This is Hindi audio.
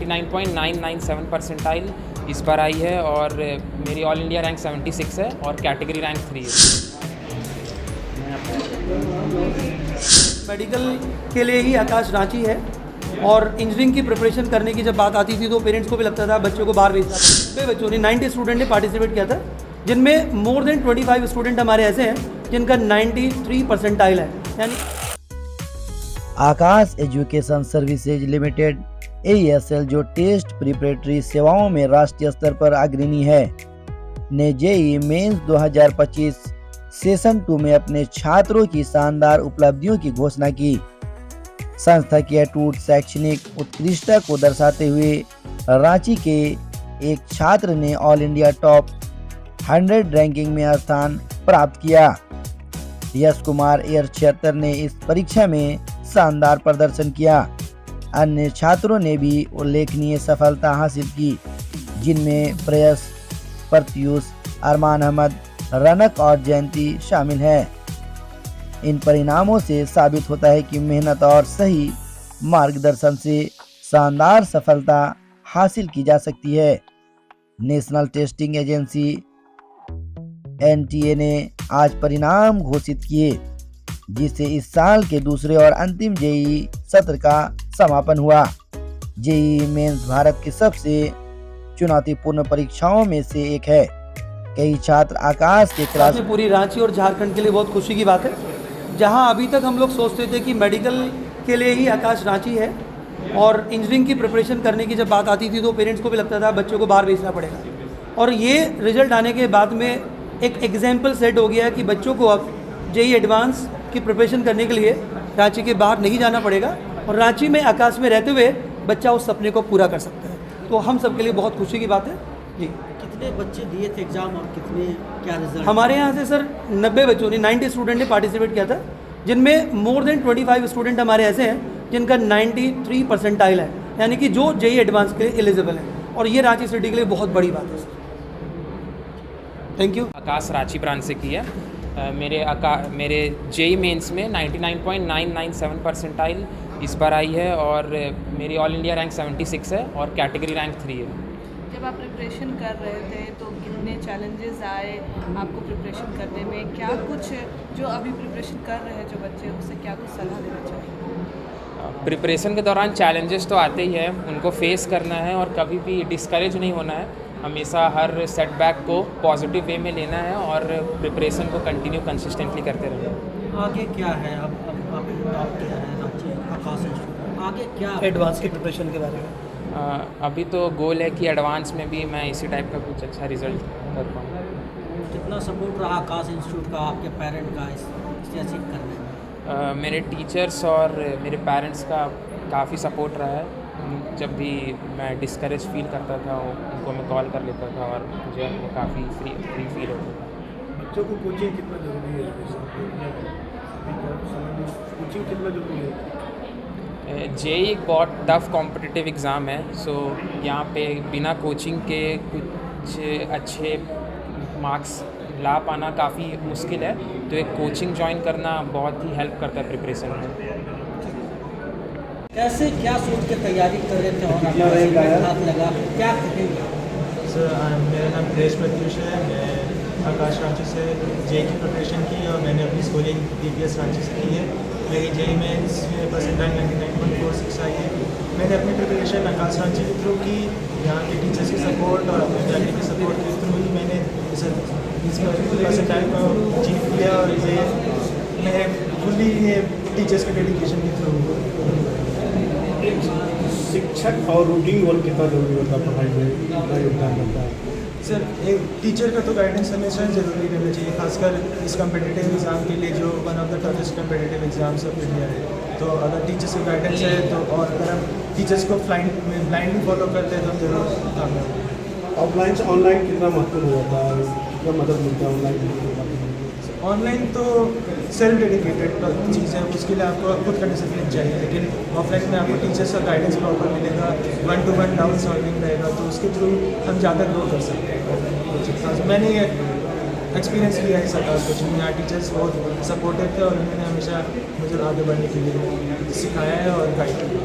99.997 परसेंटाइल इस बार आई है और मेरी ऑल इंडिया रैंक 76 है और कैटेगरी रैंक 3 है। मेडिकल के लिए ही आकाश रांची है और इंजीनियरिंग की प्रिपरेशन करने की जब बात आती थी तो पेरेंट्स को भी लगता था बच्चों को बाहर भेजना पड़ता है। बच्चों ने 90 स्टूडेंट ने पार्टिसिपेट किया था, जिनमें मोर देन 25 स्टूडेंट हमारे ऐसे हैं जिनका 93 परसेंटाइल है। यानी आकाश एजुकेशन सर्विसेज लिमिटेड AESL जो टेस्ट प्रिपरेटरी सेवाओं में राष्ट्रीय स्तर पर अग्रणी है, ने JEE मेंस 2025 सेशन 2 में अपने छात्रों की शानदार उपलब्धियों की घोषणा की। संस्था की अटूट शैक्षणिक उत्कृष्टता को दर्शाते हुए रांची के एक छात्र ने ऑल इंडिया टॉप 100 रैंकिंग में स्थान प्राप्त किया। यश कुमार एयर 76 ने इस परीक्षा में शानदार प्रदर्शन किया। अन्य छात्रों ने भी उल्लेखनीय सफलता हासिल की, जिनमें प्रयस, प्रत्यूष, अरमान अहमद, रनक और जयंती शामिल हैं। इन परिणामों से साबित होता है कि मेहनत और सही मार्गदर्शन से शानदार सफलता हासिल की जा सकती है। नेशनल टेस्टिंग एजेंसी NTA ने आज परिणाम घोषित किए, जिससे इस साल के दूसरे और अंतिम JEE सत्र का समापन हुआ। JEE मेंस भारत की सबसे चुनौतीपूर्ण परीक्षाओं में से एक है। कई छात्र आकाश के क्लास में पूरी रांची और झारखंड के लिए बहुत खुशी की बात है। जहां अभी तक हम लोग सोचते थे कि मेडिकल के लिए ही आकाश रांची है और इंजीनियरिंग की प्रिपरेशन करने की जब बात आती थी तो पेरेंट्स को भी लगता था बच्चों को बाहर भेजना पड़ेगा, और ये रिजल्ट आने के बाद में एक एग्जाम्पल सेट हो गया है कि बच्चों को अब JEE एडवांस की प्रिपरेशन करने के लिए रांची के बाहर नहीं जाना पड़ेगा और रांची में आकाश में रहते हुए बच्चा उस सपने को पूरा कर सकता है। तो हम सबके लिए बहुत खुशी की बात है जी। कितने बच्चे दिए थे एग्ज़ाम और कितने क्या रिजल्ट? हमारे यहाँ से सर 90 बच्चों ने 90 स्टूडेंट ने पार्टिसिपेट किया था, जिनमें मोर देन 25 स्टूडेंट हमारे ऐसे हैं जिनका 93 परसेंटाइल है, यानी कि जो JEE एडवांस के लिए एलिजिबल है, और ये रांची सिटी के लिए बहुत बड़ी बात है sir. Thank you. Akash Ranchi branch से की है। मेरे JEE मेंस में 99.997 परसेंटाइल इस बार आई है और मेरी ऑल इंडिया रैंक 76 है और कैटेगरी रैंक 3 है। जब आप प्रिपरेशन कर रहे थे तो कितने चैलेंजेस आए आपको प्रिपरेशन करने में? क्या कुछ जो अभी प्रिपरेशन कर रहे हैं जो बच्चे, उससे क्या कुछ सलाह देना चाहिए? प्रिपरेशन के दौरान चैलेंजेस तो आते ही हैं, उनको फेस करना है और कभी भी डिस्करेज नहीं होना है। हमेशा हर सेटबैक को पॉजिटिव वे में लेना है और प्रिपरेशन को कंटिन्यू कंसिस्टेंटली करते रहना है। आगे क्या है? अब टॉप किया है रांची आकाश इंस्टीट्यूट, आगे क्या एडवांस की प्रिपरेशन के बारे में अभी तो गोल है कि एडवांस में भी मैं इसी टाइप का कुछ अच्छा रिजल्ट कर पाऊँ। कितना सपोर्ट रहा आकाश इंस्टीट्यूट का, आपके पेरेंट का इसे अचीव करने में? मेरे टीचर्स और मेरे पेरेंट्स का काफ़ी सपोर्ट रहा है। जब भी मैं डिस्करेज फील करता था उनको मैं कॉल कर लेता था और मुझे काफ़ी फ्री फील होता था। बच्चों को कोचिंग कितना ज़रूरी है? कोचिंग कितना ज़रूरी है? JEE एक बहुत टफ कॉम्पिटिटिव एग्ज़ाम है, सो यहाँ पे बिना कोचिंग के कुछ अच्छे मार्क्स ला पाना काफ़ी मुश्किल है, तो एक कोचिंग ज्वाइन करना बहुत ही हेल्प करता है प्रिपरेशन में। कैसे क्या सोच के तैयारी कर रहे थे और आपका हाथ लगा, क्या कहेंगे? सर मेरा नाम नरेश प्रत्यूष है। मैं आकाश रांची से JEE की प्रिपरेशन की और मैंने अपनी स्कूलिंग DPS रांची से की है। मेरी JEE मेंस में परसेंटाइल 99.46 आई है। मैंने अपनी प्रिपरेशन आकाश रांची के थ्रू की, यहाँ के टीचर्स की सपोर्ट और अपने फैमिली की सपोर्ट के थ्रू ही मैंने इस परसेंटाइल को अचीव किया, और ये मैं फुली ये टीचर्स के डेडिकेशन के थ्रू। शिक्षक और रूटीन गोल कितना जरूरी होता है पढ़ाई में, कितना योगदान करता है? सर एक टीचर का तो गाइडेंस हमेशा ज़रूरी रहना चाहिए, खासकर इस कम्पिटिटिव एग्ज़ाम के लिए जो one of the toughest competitive exams of India है। तो अगर टीचर्स का गाइडेंस है तो, और अगर हम टीचर्स को ब्लाइंडली फॉलो करते हैं तो हम जरूर कामयाब होंगे। ऑफलाइन से ऑनलाइन कितना महत्वपूर्ण होता है, कितना मदद मिलता है ऑनलाइन? ऑनलाइन तो सेल्फ डेडिकेटेड चीज़ है, उसके लिए आपको खुद का डिसिप्लिन चाहिए, लेकिन ऑफलाइन में आपको टीचर्स का गाइडेंस प्रॉपर मिलेगा, 1-to-1 डाउट सॉल्विंग रहेगा, तो उसके थ्रू हम ज़्यादा ग्रो कर सकते हैं। मैंने ये एक्सपीरियंस लिया है सरकार कोचिंग में, यहाँ टीचर्स बहुत सपोर्टिव थे और उन्होंने हमेशा मुझे आगे बढ़ने के लिए सिखाया है और गाइड किया।